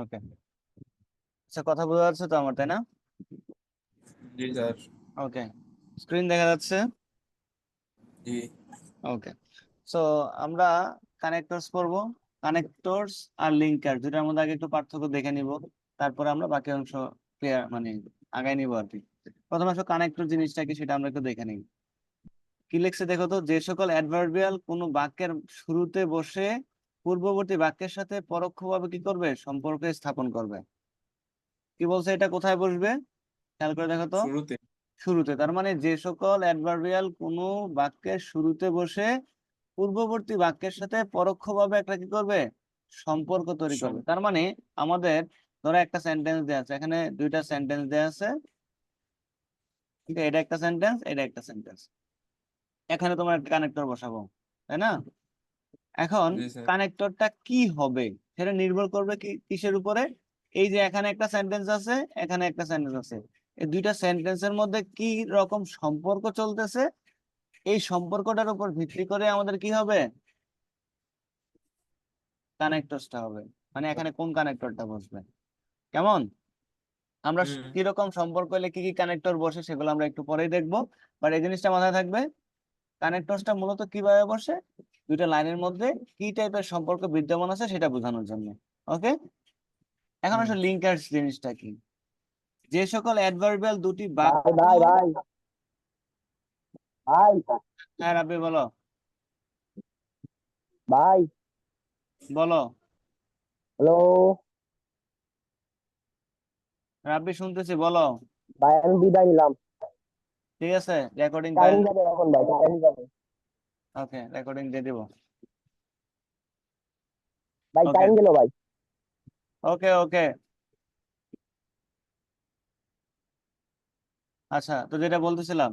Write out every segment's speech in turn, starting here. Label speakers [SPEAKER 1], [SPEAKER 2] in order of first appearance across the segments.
[SPEAKER 1] ওকে, আচ্ছা কথা বোঝা যাচ্ছে তো আমার, তাই না?
[SPEAKER 2] জি স্যার।
[SPEAKER 1] ওকে, স্ক্রিন দেখা যাচ্ছে?
[SPEAKER 2] জি।
[SPEAKER 1] ওকে, সো আমরা কানেক্টরস করব। কানেক্টরস আর লিঙ্কার দুটার মধ্যে আগে একটু পার্থক্য দেখে নিব, তারপরে আমরা বাকি অংশ ক্লিয়ার মানে আগাই নিব আর কি। প্রথমে আসলে কানেক্টর জিনিসটা কি সেটা আমরা একটু দেখে নিই। কি লিখছে দেখো তো, যে সকল অ্যাডভার্বিয়াল কোনো বাক্যের শুরুতে বসে পূর্ববর্তী বাক্যের সাথে পরোক্ষভাবে কি করবে, সম্পর্ক স্থাপন করবে। কি বলছে, এটা কোথায় বসবে খেয়াল করে দেখো তো।
[SPEAKER 2] শুরুতে।
[SPEAKER 1] শুরুতে, তার মানে যে সকল অ্যাডভার্বিয়াল কোনো বাক্যের শুরুতে বসে পূর্ববর্তী বাক্যের সাথে পরোক্ষভাবে একটা কি করবে, সম্পর্ক তৈরি করবে। তার মানে আমাদের ধরো একটা সেন্টেন্স দেওয়া আছে, এখানে দুইটা সেন্টেন্স দেওয়া আছে, ঠিক আছে, এটা একটা সেন্টেন্স, এটা একটা সেন্টেন্স। এখানে তোমার একটা কানেক্টর বসাবো, তাই না? এখন
[SPEAKER 2] জি স্যার।
[SPEAKER 1] কানেক্টরটা কি হবে সেটা নির্ভর করবে কিসের উপরে। এই যে এখানে একটা সেন্টেন্স আছে, এখানে একটা সেন্টেন্স আছে, এই দুইটা সেন্টেন্সের মধ্যে কি রকম সম্পর্ক চলতেছে, এই সম্পর্কটার উপর ভিত্তি করে আমাদের কি হবে, কানেক্টরসটা হবে। মানে এখানে কোন কানেক্টরটা বসবে, কেমন। আমরা কিরকম সম্পর্ক হলে কি কি কানেক্টর বসে সেগুলো আমরা একটু পরেই দেখবো, বাট এই জিনিসটা মাথায় থাকবে। কানেক্টরসটা মূলত কিভাবে বসে, দুইটা লাইনের মধ্যে কি টাইপের সম্পর্ক বিদ্যমান আছে সেটা বোঝানোর জন্য। ওকে, এখন আসলে লিঙ্কার্স জিনিসটা কি। যে সকল অ্যাডভার্বিয়াল দুটি বাক্য,
[SPEAKER 3] ভাই ভাই ভাই ভাই
[SPEAKER 1] হ্যাঁ রাব্বি বলো,
[SPEAKER 3] ভাই
[SPEAKER 1] বলো
[SPEAKER 3] হ্যালো
[SPEAKER 1] রাব্বি, শুনতেছি, বলো।
[SPEAKER 3] ভাই, আমি বিদায় নিলাম।
[SPEAKER 1] ঠিক আছে, রেকর্ডিং
[SPEAKER 3] টাইম
[SPEAKER 1] ফাইল।
[SPEAKER 3] যাবে এখন ভাই, টাইম যাবে
[SPEAKER 1] ওকে, রেকর্ডিং দিয়ে দিব।
[SPEAKER 3] ভাই,
[SPEAKER 1] ওকে
[SPEAKER 3] টাইম গেল ভাই।
[SPEAKER 1] ওকে ওকে, আচ্ছা তো যেটা বলতেছিলাম,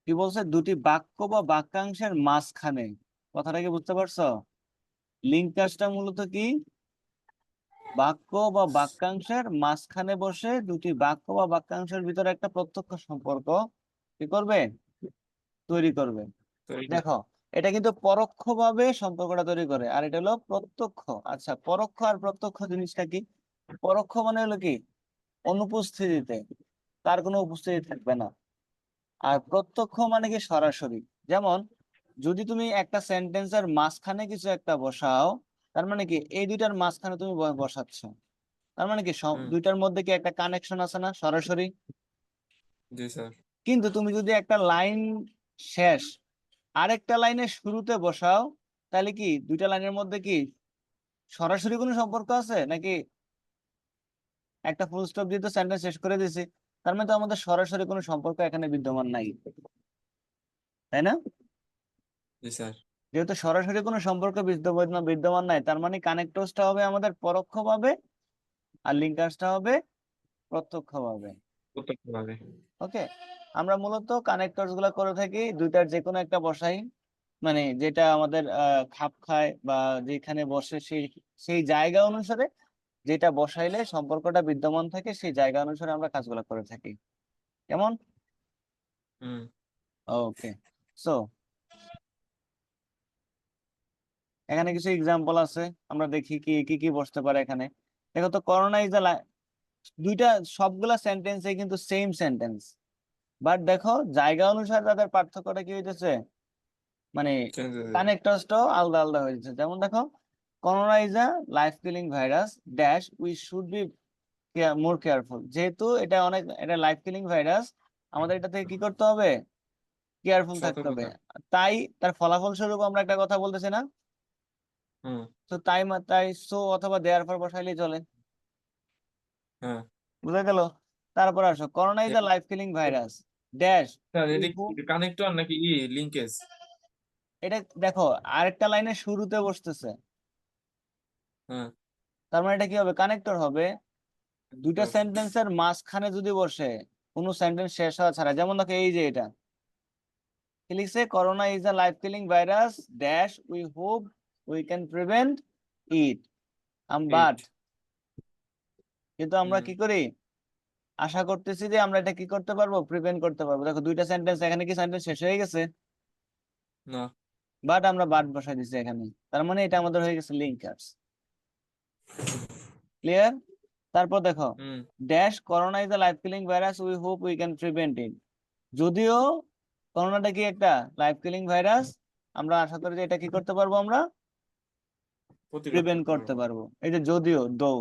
[SPEAKER 1] কি বলছে, দুটি বাক্য বা বাক্যাংশের মাঝখানে, কথাটা কি বুঝতে পারছো? লিঙ্কার্সটা মূলত কি, বাক্য বা বাক্যাংশের মাঝখানে বসে দুটি বাক্য বা বাক্যাংশের ভিতরে একটা প্রত্যক্ষ সম্পর্ক কি করবে, তৈরি করবে। দেখো, এটা কিন্তু পরোক্ষভাবে সম্পর্কটা তৈরি করে, আর এটা হলো প্রত্যক্ষ। আচ্ছা, পরোক্ষ আর প্রত্যক্ষ জিনিসটা কি? পরোক্ষ মানে হলো কি, অনুপস্থিতিতে, তার কোনো উপস্থিতি থাকবে না। আর প্রত্যক্ষ মানে কি, সরাসরি। যেমন যদি তুমি একটা সেন্টেন্সের মাঝখানে কিছু একটা বসাও, তার মানে কি এই দুইটার মাঝখানে তুমি বসাচ্ছ, তার মানে কি দুইটার মধ্যে কি একটা কানেকশন আছে না, সরাসরি।
[SPEAKER 2] জি স্যার।
[SPEAKER 1] কিন্তু তুমি যদি একটা লাইন শেষ আরেকটা লাইনের শুরুতে বসাও, তাহলে কি দুইটা লাইনের মধ্যে কি সরাসরি কোনো সম্পর্ক আছে নাকি? একটা ফুল স্টপ দিয়ে তো সেন্টেন্স শেষ করে দিয়েছি, তার মানে তো আমাদের সরাসরি কোনো সম্পর্ক এখানে বিদ্যমান নাই, তাই না?
[SPEAKER 2] জি স্যার।
[SPEAKER 1] যেহেতু সরাসরি কোনো সম্পর্ক বিদ্যমান বিদ্যমান নাই, তার মানে কানেক্টরসটা হবে আমাদের পরোক্ষভাবে, আর লিঙ্কার্সটা হবে প্রত্যক্ষভাবে।
[SPEAKER 2] প্রত্যক্ষভাবে।
[SPEAKER 1] ওকে, আমরা মূলত কানেক্টরস গুলা করে থাকি দুইটার যে কোনো একটা বসাই, মানে যেটা আমাদের খাপ খায় বা যেখানে বসে সেই সেই জায়গা অনুসারে যেটা বসাইলে সম্পর্কটা বিদ্যমান থাকে, সেই জায়গা অনুসারে আমরা কাজগুলো করে থাকি, কেমন। ওকে, সো এখানে কিছু এক্সাম্পল আছে, আমরা দেখি কি কি কি বসতে পারে এখানে। দেখো তো, করোনা ইজ দুইটা সবগুলা সেন্টেন্সে কিন্তু সেম সেন্টেন্স, বাট দেখো জায়গা অনুসারে তাদের পার্থক্যটা কি হইতেছে, মানে কানেক্টরসটাও আলাদা আলাদা হয়েছে। যেমন দেখো, corona is a life killing virus dash we should be more careful. যেহেতু এটা অনেক, এটা লাইফ কিলিং ভাইরাস, আমাদের এটা থেকে কি করতে হবে, কেয়ারফুল থাকতে হবে।
[SPEAKER 2] সতর্কতা।
[SPEAKER 1] তাই তার ফলাফল স্বরূপ আমরা একটা কথা বলতেছি না, তো তাই তাই সো অথবা দেয়ার ফর বসাইলেই চলে,
[SPEAKER 2] হ্যাঁ
[SPEAKER 1] বুঝা গেল। তারপর আসো, corona is a life killing virus dash.
[SPEAKER 2] Sir, এটা কি কানেক্টর নাকি লিংকেজ?
[SPEAKER 1] এটা দেখো আরেকটা লাইনের শুরুতে বসতেছে,
[SPEAKER 2] হ্যাঁ।
[SPEAKER 1] তার মানে এটা কি হবে, কানেক্টর হবে। দুইটা সেন্টেন্সের মাঝখানে যদি বসে, কোনো সেন্টেন্স শেষ হওয়া ছাড়া, যেমন দেখো এই যে এটা কি লিখছে, corona is a life killing virus dash we hope we can prevent it, but কিন্তু আমরা কি করি, আশা করতেছি যে আমরা এটা কি করতে পারবো, প্রিভেন্ট করতে পারবো। দেখো দুইটা সেন্টেন্স, এখানে কি সেন্টেন্স শেষ হয়ে গেছে?
[SPEAKER 2] না।
[SPEAKER 1] বাট আমরা বাট বসাই দিছি এখানে, তার মানে এটা আমাদের হয়ে গেছে লিঙ্কার্স। ক্লিয়ার? তারপর দেখো,
[SPEAKER 2] হুম।
[SPEAKER 1] Dash corona is a life killing virus, we hope we can prevent it. যদিও করোনাটা কি একটা লাইফ কিলিং ভাইরাস, আমরা আশা করি যে এটা কি করতে পারবো, আমরা
[SPEAKER 2] প্রতিরোধ
[SPEAKER 1] প্রিভেন্ট করতে পারবো। এই যে যদিও, দো।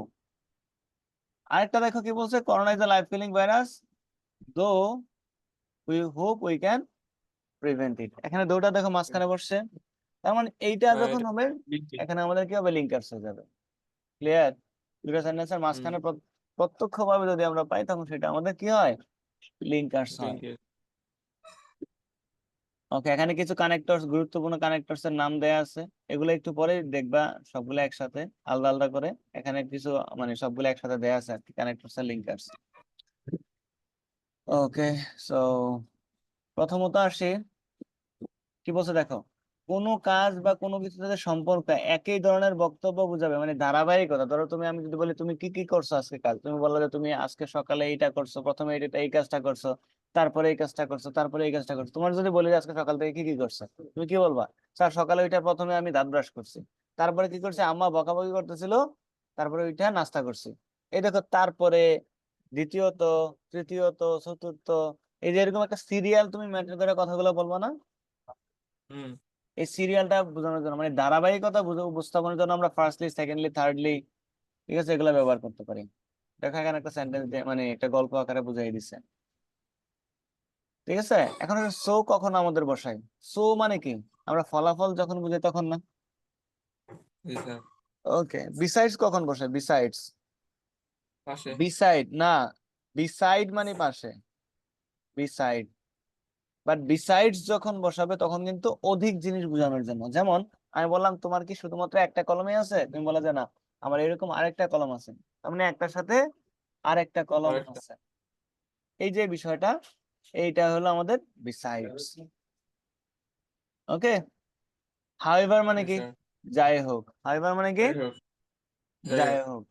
[SPEAKER 1] আরেকটা দেখো কি বলছে, corona is a life killing virus though we hope we can prevent ইট। এখানে দোটা দেখো মাঝখানে বসছে, তার মানে এইটা
[SPEAKER 2] হ্যাঁ,
[SPEAKER 1] যখন
[SPEAKER 2] এটা
[SPEAKER 1] হবে
[SPEAKER 2] লিঙ্কে।
[SPEAKER 1] এখানে আমাদের কি হবে, লিঙ্কার্স হয়ে যাবে। ক্লিয়ার? দুটো সেন্টেন্সের
[SPEAKER 2] হুম।
[SPEAKER 1] মাঝখানে প্রত্যক্ষভাবে যদি আমরা পাই তখন সেটা আমাদের কি হয়, লিঙ্কার্স হয়।
[SPEAKER 2] লিঙ্কে।
[SPEAKER 1] ওকে, এখানে কিছু কানেক্টরস, গুরুত্বপূর্ণ কানেক্টরস এর নাম দেয়া আছে, এগুলো একটু পরে দেখবা সবগুলো একসাথে আলাদা আলাদা করে। এখানে কিছু মানে সবগুলো একসাথে দেয়া আছে আর কি, কানেক্টরস আর লিঙ্কার্স। ওকে, সো প্রথমত আসি, কি বলছে দেখো, কোনো কাজ বা কোনো কিছুর সাথে সম্পর্ক একই ধরনের বক্তব্য বোঝাবে, মানে ধারাবাহিকতা। ধরো তুমি, আমি যদি বলি তুমি কি কি করছো আজকে কাজ, তুমি বললো যে তুমি আজকে সকালে এইটা করছো, প্রথমে এটা এই কাজটা করছো, তারপরে এই কাজটা করছো, তারপরে এই কাজটা করছো। তোমার যদি বলি যে আজকে সকাল থেকে কি কি করছো, তুমি কি বলবা? স্যার সকালে ওইটা প্রথমে আমি দাঁত ব্রাশ করছি, তারপরে কি করছি, আম্মা বকাবকি করতেছিল, তারপরে ওইটা নাস্তা করছি। এই দেখো, তারপরে দ্বিতীয়ত, তৃতীয়ত, চতুর্থ, এই যে এরকম একটা সিরিয়াল তুমি মেনটেন করে কথাগুলো বলবো না?
[SPEAKER 2] হুম।
[SPEAKER 1] এই সিরিয়ালটা বোঝানোর জন্য, মানে ধারাবাহিকতা উপস্থাপনের জন্য আমরা ফার্স্টলি, সেকেন্ডলি, থার্ডলি, ঠিক আছে, এগুলো ব্যবহার করতে পারি। দেখো এখানে একটা সেন্টেন্স মানে একটা গল্প আকারে বুঝাই দিচ্ছে। ঠিক আছে, এখন সো কখন আমাদের বসাই, সো মানে কি, আমরা ফলাফল যখন বুঝাই তখন না।
[SPEAKER 2] জি স্যার।
[SPEAKER 1] ওকে, বিসাইডস কখন বসাই, বিসাইডস,
[SPEAKER 2] পাশে।
[SPEAKER 1] বিসাইড না, বিসাইড মানে পাশে, বিসাইড। বাট বিসাইডস যখন বসাবে তখন কিন্তু অধিক জিনিস বোঝানোর জন্য। যেমন আমি বললাম তোমার কি শুধুমাত্র একটা কলমই আছে, তুমি বলে যে না, আমার এরকম আরেকটা কলম আছে, তার মানে একটার সাথে আরেকটা কলম
[SPEAKER 2] আরেকটা।
[SPEAKER 1] আছে। এই যে বিষয়টা, এইটা হলো আমাদের বিসাইডস। ওকে, হাউএভার মানে
[SPEAKER 2] জি
[SPEAKER 1] কি,
[SPEAKER 2] স্যার।
[SPEAKER 1] যাই হোক। হাউএভার মানে কি,
[SPEAKER 2] যাই হোক। যাই
[SPEAKER 1] যাই
[SPEAKER 2] হোক।
[SPEAKER 1] হোক।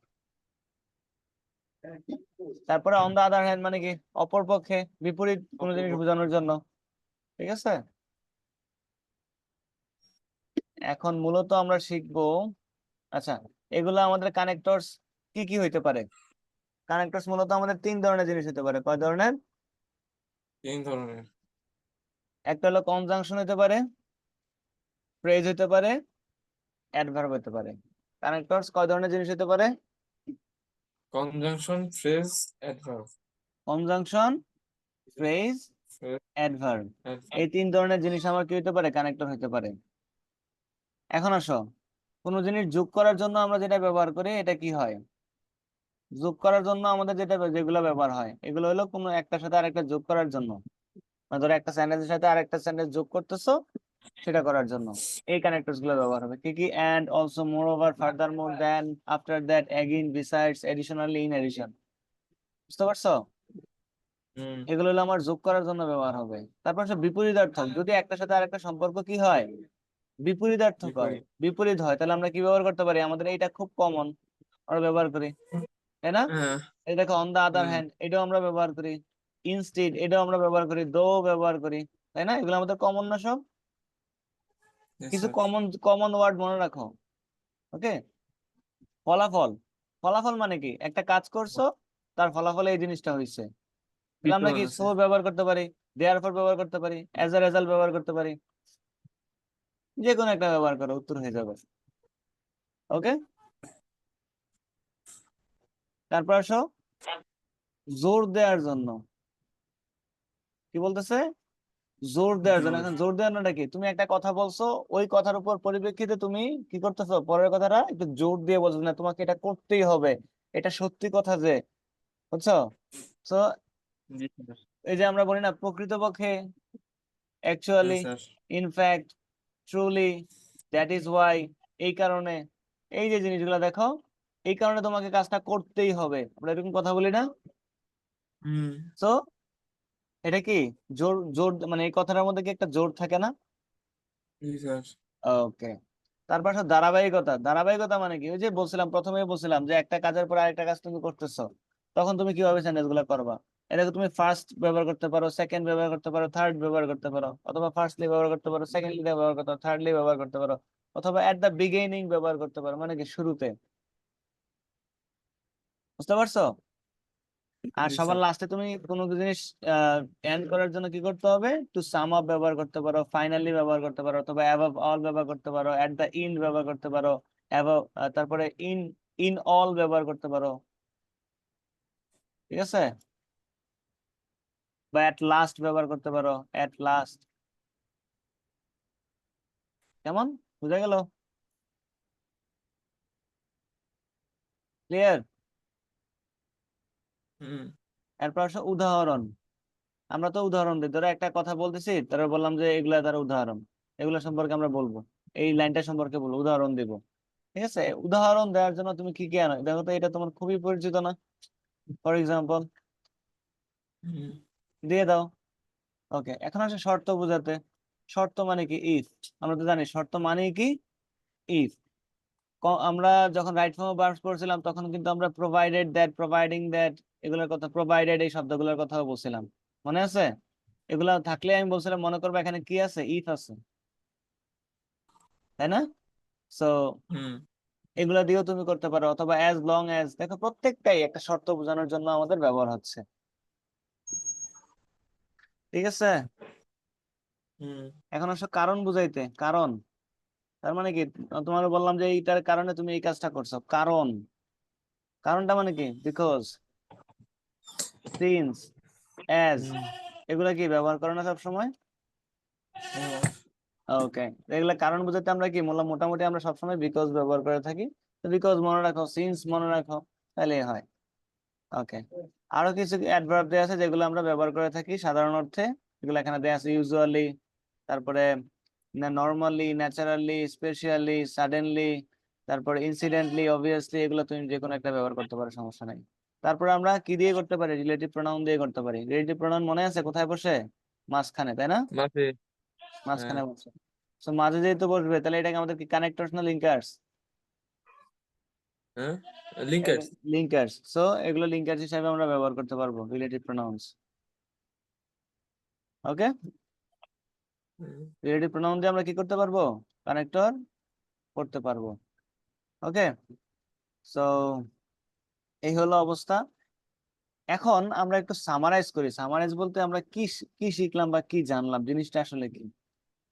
[SPEAKER 1] তারপরে অন দা আদার হ্যান্ড মানে কি, অপর পক্ষে, বিপরীত কোনো জিনিস
[SPEAKER 2] অপূর্ব।
[SPEAKER 1] বোঝানোর জন্য। ঠিক আছে, এখন মূলত আমরা শিখবো, আচ্ছা, এগুলো আমাদের কানেক্টরস কি কি হইতে পারে। কানেক্টরস মূলত আমাদের তিন ধরনের জিনিস হতে পারে। কয় ধরনের?
[SPEAKER 2] 3 ধরনের।
[SPEAKER 1] একটা হলো কনজাংশন হতে পারে, ফ্রেজ হতে পারে, অ্যাডভার্ব হতে পারে। কানেক্টরস কয় ধরনের জিনিস হতে পারে?
[SPEAKER 2] Conjunction, phrase, adverb.
[SPEAKER 1] Conjunction, phrase,
[SPEAKER 2] phrase,
[SPEAKER 1] adverb,
[SPEAKER 2] adverb.
[SPEAKER 1] এই তিন ধরনের জিনিস আমার কি হতে পারে, কানেক্টর হতে পারে। এখন আসো, কোনো জিনিস যোগ করার জন্য আমরা যেটা ব্যবহার করি এটা কি হয়, যোগ করার জন্য আমাদের যেগুলো ব্যবহার হয় এগুলো হলো কোনো একটার সাথে আরেকটা যোগ করার জন্য। মানে ধরো একটা সেন্টেন্সের সাথে আরেকটা সেন্টেন্স যোগ করতেছো, সেটা করার জন্য এই কানেক্টরস গুলো ব্যবহার হবে। কি কি? And, also, moreover, furthermore, then, after that, again, besides, additionally, in addition. বুঝতে পারছো?
[SPEAKER 2] হুম।
[SPEAKER 1] এগুলো হলো আমার যোগ করার জন্য ব্যবহার হবে। তারপর হচ্ছে বিপরীতার্থক, যদি একটার সাথে আরেকটা সম্পর্ক কি হয়, বিপরীতার্থক হয়,
[SPEAKER 2] বিপরীত।
[SPEAKER 1] বিপরীত হয়, তাহলে আমরা কি ব্যবহার করতে পারি, আমাদের এইটা খুব কমন, আমরা ব্যবহার করি, তাই না?
[SPEAKER 2] হ্যাঁ।
[SPEAKER 1] এই দেখো, on the other
[SPEAKER 2] hmm.
[SPEAKER 1] Hand, এটাও আমরা ব্যবহার করি, ইনস্টিড, এটাও আমরা ব্যবহার করি, দো ব্যবহার করি, তাই না? এগুলো আমাদের কমন না সব?
[SPEAKER 2] Yes,
[SPEAKER 1] কিছু
[SPEAKER 2] sir.
[SPEAKER 1] কমন কমন ওয়ার্ড মনে রাখো। ওকে, ফলাফল, ফলাফল মানে কি, একটা কাজ করছো, তার ফলাফলে এই জিনিসটা হয়েছে। তাহলে আমরা
[SPEAKER 2] বিদ্যমান
[SPEAKER 1] কি
[SPEAKER 2] আছে।
[SPEAKER 1] সো ব্যবহার করতে পারি, দেয়ারফর ব্যবহার করতে পারি, অ্যাজ আ রেজাল্ট ব্যবহার করতে পারি, যে কোনো একটা ব্যবহার করো, উত্তর হয়ে যাবে। ওকে, তারপর আসো, জোর দেওয়ার জন্য। কি বলতেছে? জোর দেওয়ার জন্য।
[SPEAKER 2] জোর।
[SPEAKER 1] এখন জোর দেওয়ানোটা কি, তুমি একটা কথা বলছো, ওই কথার উপর পরিপ্রেক্ষিতে তুমি কি করতেছো, পরের কথাটা একটু জোর দিয়ে বলছো, না তোমাকে এটা করতেই হবে, এটা সত্যি কথা যে, বুঝছো? তো
[SPEAKER 2] জি স্যার।
[SPEAKER 1] এই যে আমরা বলি না, প্রকৃতপক্ষে,
[SPEAKER 2] হ্যাঁ
[SPEAKER 1] actually,
[SPEAKER 2] sir.
[SPEAKER 1] In fact, truly, that is Y, এই কারণে, এই যে জিনিসগুলো দেখো, এই কারণে তোমাকে কাজটা করতেই হবে, আমরা এরকম কথা বলি না?
[SPEAKER 2] হুম।
[SPEAKER 1] তো এটা কি, জোর জোর মানে এই কথাটার মধ্যে কি একটা জোর থাকে না?
[SPEAKER 2] জি স্যার।
[SPEAKER 1] ওকে, তারপর আসো ধারাবাহিকতা। ধারাবাহিকতা মানে কি, ওই যে বলছিলাম, প্রথমেই বলছিলাম যে একটা কাজের পর আরেকটা কাজ তুমি করতেছো, তখন তুমি কিভাবে সেন্টেন্স গুলো করবা? এটাকে তুমি ফার্স্ট ব্যবহার করতে পারো, সেকেন্ড ব্যবহার করতে পারো, থার্ড ব্যবহার করতে পারো, অথবা ফার্স্টলি ব্যবহার করতে পারো, সেকেন্ডলি ব্যবহার করতে পারো, থার্ডলি ব্যবহার করতে পারো, অথবা এট দ্য বিগিনিং ব্যবহার করতে পারো, মানে কি শুরুতে। বুঝতে পারছো? আর
[SPEAKER 2] জি
[SPEAKER 1] সবার
[SPEAKER 2] স্যার।
[SPEAKER 1] লাস্টে তুমি কোনো জিনিস এন্ড করার জন্য কি করতে হবে? টু সাম আপ ব্যবহার করতে পারো, ফাইনালি ব্যবহার করতে পারো, অথবা অ্যাবভ অল ব্যবহার করতে পারো, এট দ্য এন্ড ব্যবহার করতে পারো, অ্যাবভ তারপরে ইন ইন অল ব্যবহার করতে পারো। ঠিক আছে? বা এট লাস্ট ব্যবহার করতে পারো, এট লাস্ট। কেমন? বুঝা গেল? ক্লিয়ার?
[SPEAKER 2] হুম
[SPEAKER 1] এরপর আসো উদাহরণ। আমরা তো উদাহরণ দিই, ধরো একটা কথা বলতেছি, তারপর বললাম যে এগুলা তার উদাহরণ, এগুলা সম্পর্কে আমরা বলবো, এই লাইনটা সম্পর্কে বলবো, উদাহরণ দিব। ঠিক আছে? উদাহরণ দেওয়ার জন্য তুমি কি কি আনো? দেখো তো, এটা তোমার খুবই পরিচিত না? ফর এক্সাম্পল
[SPEAKER 2] হুম
[SPEAKER 1] দিয়ে দাও। ওকে, এখন আসে শর্ত বোঝাতে। শর্ত মানে কি? ইফ। আমরা তো জানি শর্ত মানে কি? ইফ। আমরা যখন রাইট ফর্ম অফ ভার্বস পড়ছিলাম তখন কিন্তু আমরা প্রোভাইডেড দ্যাট, প্রোভাইডিং দ্যাট, এগুলোর কথা, প্রোভাইডেড এই শব্দগুলোর কথাও বলছিলাম। মনে আছে? এগুলা থাকলে আমি বলছিলাম, মনে করবো এখানে কি আছে? ইফ আছে, তাই না? সো
[SPEAKER 2] হুম
[SPEAKER 1] এগুলা দিয়েও তুমি করতে পারো, অথবা অ্যাজ লং অ্যাজ। দেখো, প্রত্যেকটাই একটা শর্ত বোঝানোর জন্য আমাদের ব্যবহার হচ্ছে। ঠিক আছে?
[SPEAKER 2] হুম
[SPEAKER 1] এখন আসো কারণ বুঝাইতে। কারণ তার মানে কি? তোমার বললাম যে এইটার কারণে তুমি এই কাজটা করছো, কারণ। কারণটা মানে কি? বিকজ, সিন্স, অ্যাজ,
[SPEAKER 2] হুম
[SPEAKER 1] এগুলা কি ব্যবহার করো না সব সময়?
[SPEAKER 2] হ্যাঁ
[SPEAKER 1] ওকে, এগুলা কারণ বুঝাতে আমরা কি মোটামুটি আমরা সবসময় বিকজ ব্যবহার করে থাকি। তো বিকজ মনে রাখো, সিন্স মনে রাখো, তাহলে হয়। ওকে, আরো কিছু অ্যাডভার্ব দেওয়া আছে যেগুলো আমরা ব্যবহার করে থাকি সাধারণ অর্থে। এগুলো এখানে দেওয়া আছে, ইউজুয়ালি, তারপরে নর্মালি, ন্যাচারালি, স্পেশালি, সাডেনলি, তারপরে ইনসিডেন্টলি, অবভিয়াসলি, এগুলো তুমি যে কোনো একটা ব্যবহার করতে পারো, সমস্যা নাই। তারপরে আমরা কি দিয়ে করতে পারি? রিলেটিভ প্রোনাউন দিয়ে করতে পারি। রিলেটিভ প্রোনাউন মনে আছে কোথায় বসে? মাঝখানে, তাই না?
[SPEAKER 2] মাঝে। হ্যাঁ
[SPEAKER 1] মাঝখানে বসে। তো মাঝে যেহেতু বসবে, তাহলে এটাকে আমাদের কি কানেক্টরস না লিঙ্কার্স?
[SPEAKER 2] হ্যাঁ লিঙ্কার্স।
[SPEAKER 1] লিঙ্কার্স। সো এগুলো লিঙ্কার্স হিসাবে আমরা ব্যবহার করতে পারবো, রিলেটিভ প্রোনাউন্স। ওকে, রিলেটিভ প্রোনাউন দিয়ে আমরা কি করতে পারবো? কানেক্টর করতে পারবো। ওকে, সো এই হলো অবস্থা। এখন আমরা একটু সামারাইজ করি। সামারাইজ বলতে আমরা কি কি শিখলাম বা কি জানলাম, জিনিসটা আসলে কি?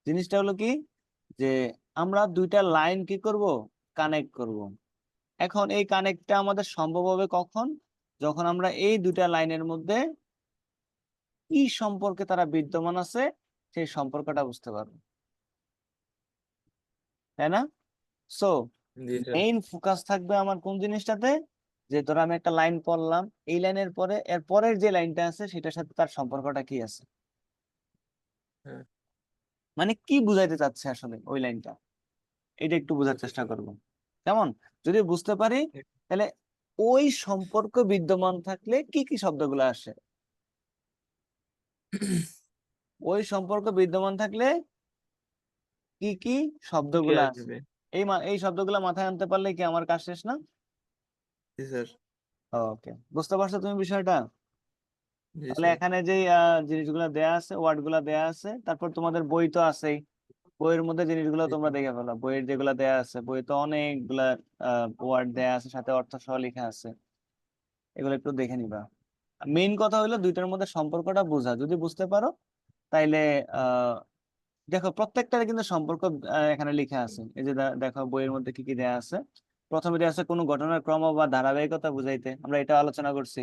[SPEAKER 1] জিনিসটা হলো কি, যে আমরা দুইটা লাইন কি করব? কানেক্ট করব। এখন এই কানেক্টটা আমাদের সম্ভব হবে কখন? যখন আমরা এই দুইটা লাইনের মধ্যে কি সম্পর্কে তারা বিদ্যমান আছে সেই সম্পর্কটা বুঝতে পারবো, তাই না? সো
[SPEAKER 2] জি স্যার।
[SPEAKER 1] মেইন ফোকাস থাকবে আমার কোন জিনিসটাতে? যে ধরো আমি একটা লাইন পড়লাম, এই লাইনের পরে এর পরের যে লাইনটা আছে সেটার সাথে তার সম্পর্কটা কি আছে,
[SPEAKER 2] হ্যাঁ
[SPEAKER 1] মানে কি বুঝাইতে চাচ্ছে আসলে ওই লাইনটা, এটা একটু বোঝার চেষ্টা করব। কেমন? যদি বুঝতে পারি, তাহলে ওই সম্পর্ক বিদ্যমান থাকলে কি কি শব্দগুলো আসে, ওই সম্পর্ক বিদ্যমান থাকলে কি কি
[SPEAKER 2] কি কি
[SPEAKER 1] শব্দগুলো আছে,
[SPEAKER 2] আসবে?
[SPEAKER 1] এই শব্দগুলো মাথায় আনতে পারলে কি আমার কাজ শেষ না?
[SPEAKER 2] জি স্যার।
[SPEAKER 1] ওকে, বুঝতে পারছো তুমি বিষয়টা?
[SPEAKER 2] জি
[SPEAKER 1] তাহলে
[SPEAKER 2] স্যার।
[SPEAKER 1] এখানে যে জিনিসগুলো দেয়া আছে, ওয়ার্ড গুলা দেয়া আছে, তারপর তোমাদের বই তো আছেই। বইয়ের মধ্যে জিনিসগুলো
[SPEAKER 2] জি
[SPEAKER 1] তোমরা
[SPEAKER 2] স্যার।
[SPEAKER 1] দেখে ফেলো, বইয়ের যেগুলো দেয়া আছে, বই তো অনেকগুলা ওয়ার্ড দেয়া আছে, সাথে অর্থ সহ লেখা আছে। এগুলো একটু দেখে নিবা। মেইন কথা হলো দুইটার মধ্যে সম্পর্কটা বোঝা, যদি বুঝতে পারো তাইলে আহ দেখো প্রত্যেকটার কিন্তু সম্পর্ক এখানে লেখা আছে। এই যে দেখো বইয়ের মধ্যে কি কি দেয়া আছে। প্রথমে দেয়া আছে কোনো ঘটনার ক্রম বা ধারাবাহিকতা বুঝাইতে, আমরা এটা আলোচনা করছি।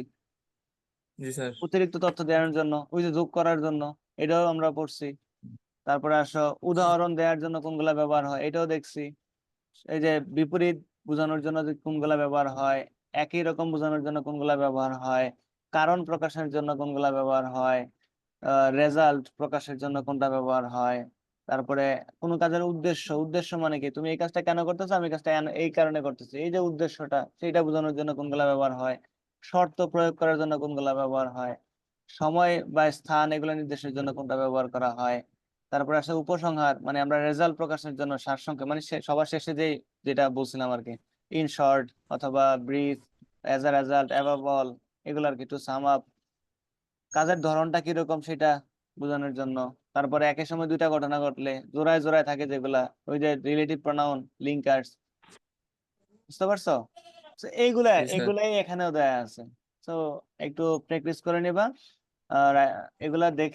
[SPEAKER 2] জি স্যার।
[SPEAKER 1] অতিরিক্ত তথ্য দেওয়ার জন্য, ওই যে যোগ করার জন্য, এটাও আমরা পড়ছি। তারপরে আসো উদাহরণ দেওয়ার জন্য কোনগুলা ব্যবহার হয়, এটাও দেখছি। এই যে বিপরীত বোঝানোর জন্য যে কোনগুলা ব্যবহার হয়, একই রকম বোঝানোর জন্য কোনগুলা ব্যবহার হয়, কারণ প্রকাশের জন্য কোনগুলা ব্যবহার হয়, রেজাল্ট প্রকাশের জন্য কোনটা ব্যবহার হয়। তারপরে কোন কাজের উদ্দেশ্য, উদ্দেশ্য মানে কি, তুমি এই কাজটা কেন করতেছো, আমি কাজটা এই কারণে করতেছি, এই যে উদ্দেশ্যটা, সেইটা বোঝানোর জন্য কোনগুলা ব্যবহার হয়, শর্ত প্রয়োগ করার জন্য কোনগুলা ব্যবহার হয়, সময় বা স্থান এগুলো নির্দেশের জন্য কোনটা ব্যবহার করা হয়। তারপরে আসে উপসংহার, মানে আমরা রেজাল্ট প্রকাশের জন্য সারসংক্ষেপ, মানে সবার শেষে যেটা বলছিলাম আর কি, ইন শর্ট অথবা brief, as a result, above all, এগুলো আর কি একটু সাম আপ, কাজের ধরনটা কিরকম সেটা বোঝানোর জন্য। তারপরে একই সময় দুইটা ঘটনা ঘটলে জোড়ায় জোড়ায় থাকে যেগুলা, ওই যে রিলেটিভ প্রনাউন, লিঙ্কার্স, বুঝতে পারছো? So এইগুলা
[SPEAKER 2] জি স্যার।
[SPEAKER 1] এগুলাই এখানেও দেয়া আছে। তো একটু প্র্যাকটিস করে নিবা আর এগুলা দেখে